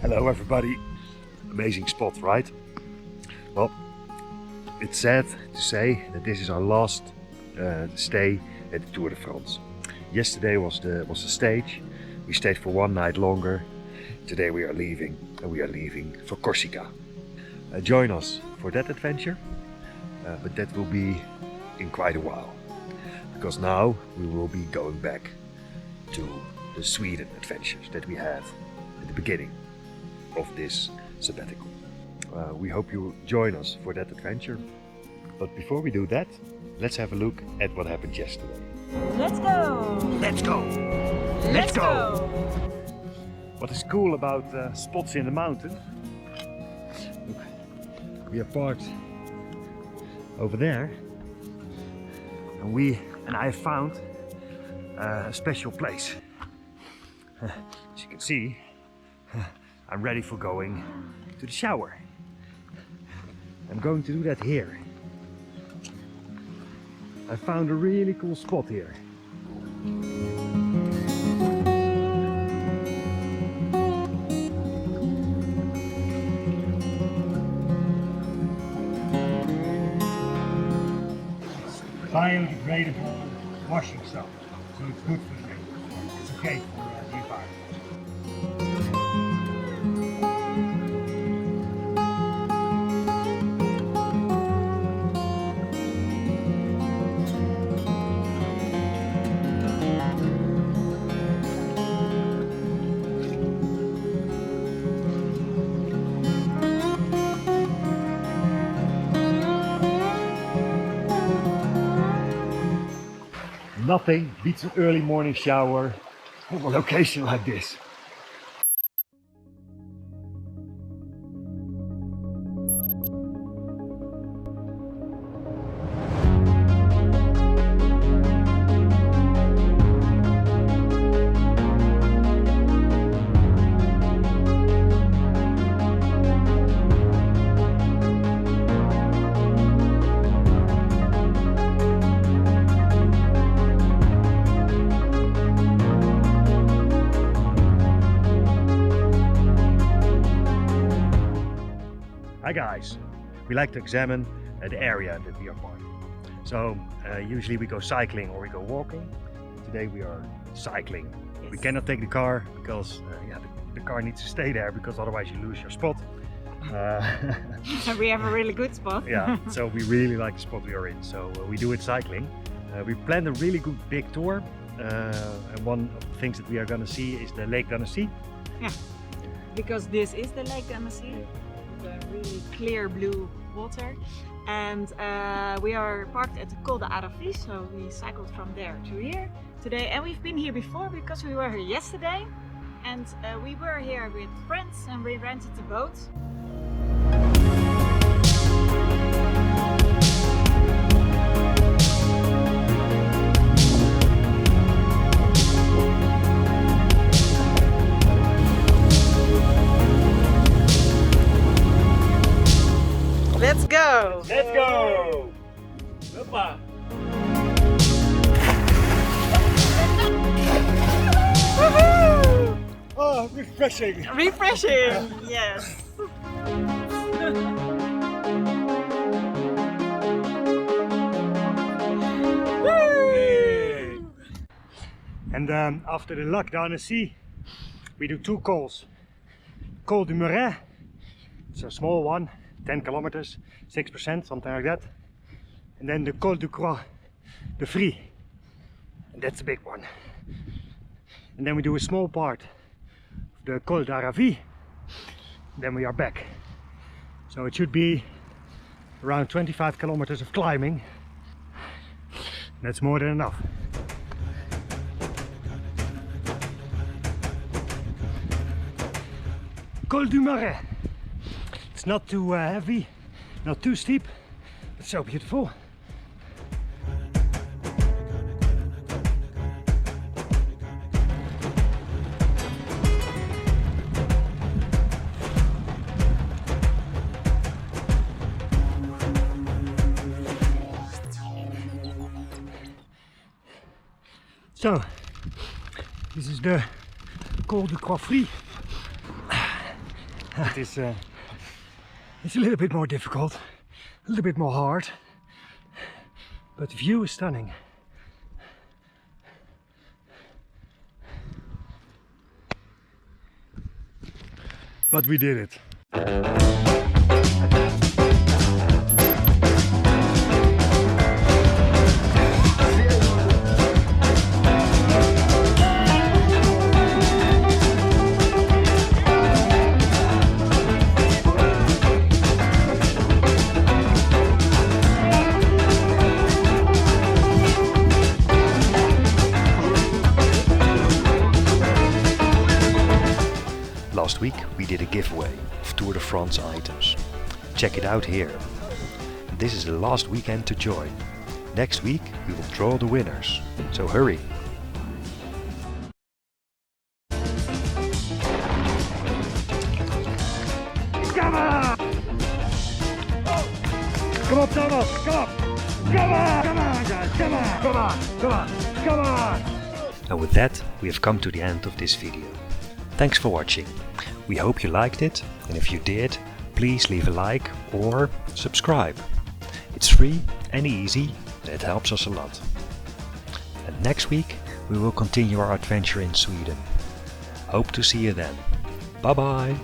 Hello everybody, amazing spot, right? Well, it's sad to say that this is our last stay at the Tour de France. Yesterday was the stage. We stayed for one night longer. Today we are leaving, and we are leaving for Corsica. Join us for that adventure, but that will be in quite a while, because now we will be going back to the Sweden adventures that we had at the beginning of this sabbatical. We hope you join us for that adventure. But before we do that, let's have a look at what happened yesterday. Let's go! Let's go! Let's go! What is cool about spots in the mountain? Look, we are parked over there, and I have found a special place. As you can see, I'm ready for going to the shower. I'm going to do that here. I found a really cool spot here. Biodegradable washing soap, so it's good for you. It's okay for the environment. Nothing beats an early morning shower on a location like this. Hi guys, we like to examine the area that we are parked. So usually we go cycling or we go walking. Today we are cycling. Yes. We cannot take the car because the car needs to stay there, because otherwise you lose your spot. And we have a really good spot. Yeah, so we really like the spot we are in, so we do it cycling. We planned a really good big tour, and one of the things that we are going to see is the Lake d'Annecy. Yeah, because this is the Lake d'Annecy. Really clear blue water, and we are parked at the Col de Aravis, so we cycled from there to here today, and we've been here before because we were here yesterday, and we were here with friends and we rented the boat. Let's go! Let's go! Hoppa! Oh, refreshing! Refreshing, yes! And after the Lac d'Annecy, we do two cols. Col du Muret, it's a small one. 10 kilometers, 6%, something like that. And then the Col du Croix de Vries, and that's a big one. And then we do a small part of the Col d'Aravis, then we are back. So it should be around 25 kilometers of climbing. That's more than enough. Col du Muret. It's It's not too heavy, not too steep, but so beautiful. So, this is the Col de Croix. It's a little bit more difficult, a little bit more hard, but the view is stunning. But we did it. Last week we did a giveaway of Tour de France items. Check it out here. This is the last weekend to join. Next week we will draw the winners, so hurry! Come on! Come on, Thomas! Come on! Come on! Come on, guys! Come on! Come on! Come on! Come on! And with that, we have come to the end of this video. Thanks for watching. We hope you liked it, and if you did, please leave a like or subscribe. It's free and easy, and it helps us a lot. And next week we will continue our adventure in Sweden. Hope to see you then. Bye bye!